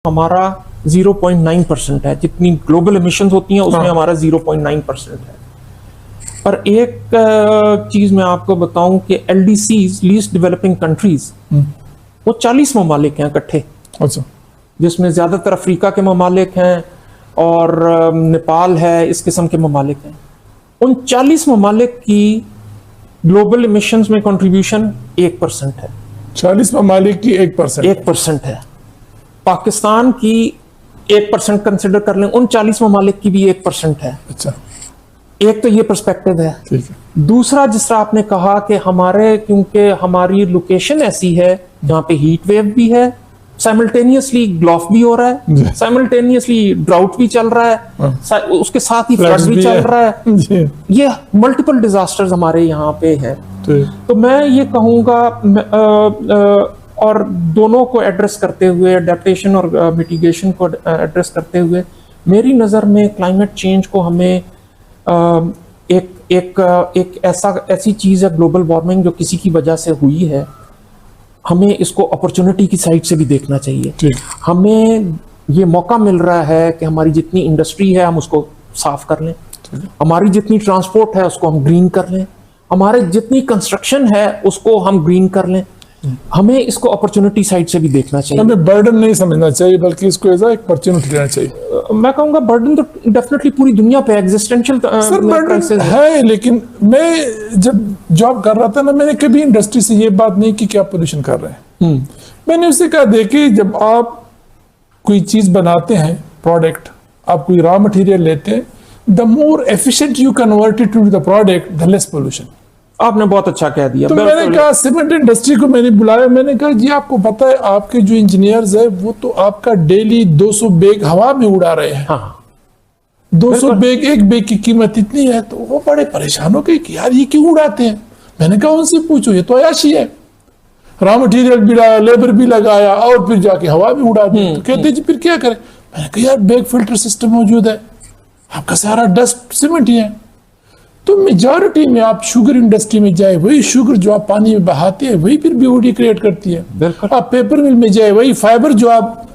हमारा 0.9% है, जितनी ग्लोबल एमिशंस होती हैं उसमें हमारा 0.9% है। पर एक चीज मैं आपको बताऊं कि LDCs, लीस्ट डेवलपिंग कंट्रीज, वो 40 ममालिक हैं इकट्ठे। अच्छा, जिसमें ज्यादातर अफ्रीका के ममालिक हैं और नेपाल है, इस किस्म के ममालिक हैं। उन 40 ममालिक की ग्लोबल एमिशंस में कंट्रीब्यूशन 1% है। 40 ममालिक की 1% है। पाकिस्तान की 1% कंसिडर कर लें, उन 40 ममालिक की भी 1% है। अच्छा, एक तो ये पर्सपेक्टिव है। ठीक है। दूसरा, जिस तरह आपने कहा कि हमारे, क्योंकि हमारी लोकेशन ऐसी है जहां पे हीट वेव भी है, साइमल्टेनियसली ग्लॉफ भी हो रहा है, साइमल्टेनियसली ड्राउट भी चल रहा है, उसके साथ ही फ्लड भी चल रहा है, ये मल्टीपल डिजास्टर्स हमारे यहाँ पे है। तो मैं ये कहूँगा, और दोनों को एड्रेस करते हुए, अडेप्टेशन और मिटिगेशन को एड्रेस करते हुए, मेरी नज़र में क्लाइमेट चेंज को हमें एक ऐसी चीज़ है, ग्लोबल वार्मिंग, जो किसी की वजह से हुई है, हमें इसको अपॉर्चुनिटी की साइड से भी देखना चाहिए। हमें ये मौका मिल रहा है कि हमारी जितनी इंडस्ट्री है हम उसको साफ कर लें, हमारी जितनी ट्रांसपोर्ट है उसको हम ग्रीन कर लें, हमारे जितनी कंस्ट्रक्शन है उसको हम ग्रीन कर लें। हमें इसको अपॉर्चुनिटी साइड से भी देखना चाहिए। हमें बर्डन नहीं समझना चाहिए, बल्कि इसको एज एक अपॉर्चुनिटी लेना चाहिए। मैं कहूँगा बर्डन तो डेफिनेटली पूरी दुनिया पे एग्जिस्टेंशियल बर्डन है, लेकिन मैं जब जॉब कर रहा था ना, मैंने कभी इंडस्ट्री से ये बात नहीं की कि आप पोल्यूशन कर रहे हैं। मैंने उससे कहा, देखिए, जब आप कोई चीज बनाते हैं, प्रोडक्ट, आप कोई रॉ मटेरियल लेते हैं, the more efficient you convert it to the product, the less pollution. आपने बहुत अच्छा कह दिया। तो मैंने कहा, सीमेंट इंडस्ट्री को मैंने बुलाया, मैंने कहा, जी आपको पता है आपके जो इंजीनियर्स है वो तो आपका डेली 200 बैग हवा में उड़ा रहे हैं। हाँ। 200 बैग, एक बैग की कीमत इतनी है। तो वो बड़े परेशान हो गए कि यार ये क्यों उड़ाते हैं। मैंने कहा, उनसे पूछो, ये तो अयाशी है, रॉ मटेरियल भी लगाया, लेबर भी लगाया और फिर जाके हवा में उड़ा दिया। तो कहते जी फिर क्या करें। मैंने कहा, यार बैग फिल्टर सिस्टम मौजूद है, आपका सारा डस्ट सीमेंट ही है। तो मेजॉरिटी में आप शुगर इंडस्ट्री में जाए, वही शुगर जो आप पानी में बहाते हैं वही फिर BOD क्रिएट करती है। आप पेपर मिल में जाए, वही फाइबर जो आप,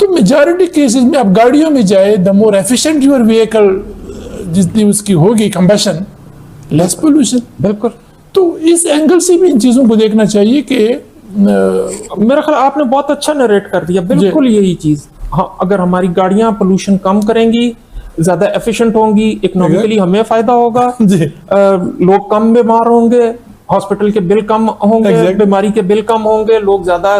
तो मेजॉरिटी केसेस में आप गाड़ियों में जाए, the more efficient your vehicle, जितनी उसकी होगी कंबशन, लेस पोल्यूशन। बिल्कुल। तो इस एंगल से भी इन चीजों को देखना चाहिए कि मेरा ख्याल आपने बहुत अच्छा नरेट कर दिया। बिल्कुल यही चीज। हाँ, अगर हमारी गाड़ियां पोल्यूशन कम करेंगी, ज्यादा एफिशिएंट होंगी, इकोनॉमिकली हमें फायदा होगा, लोग कम बीमार होंगे, हॉस्पिटल के बिल कम होंगे, बीमारी के बिल कम होंगे, लोग ज्यादा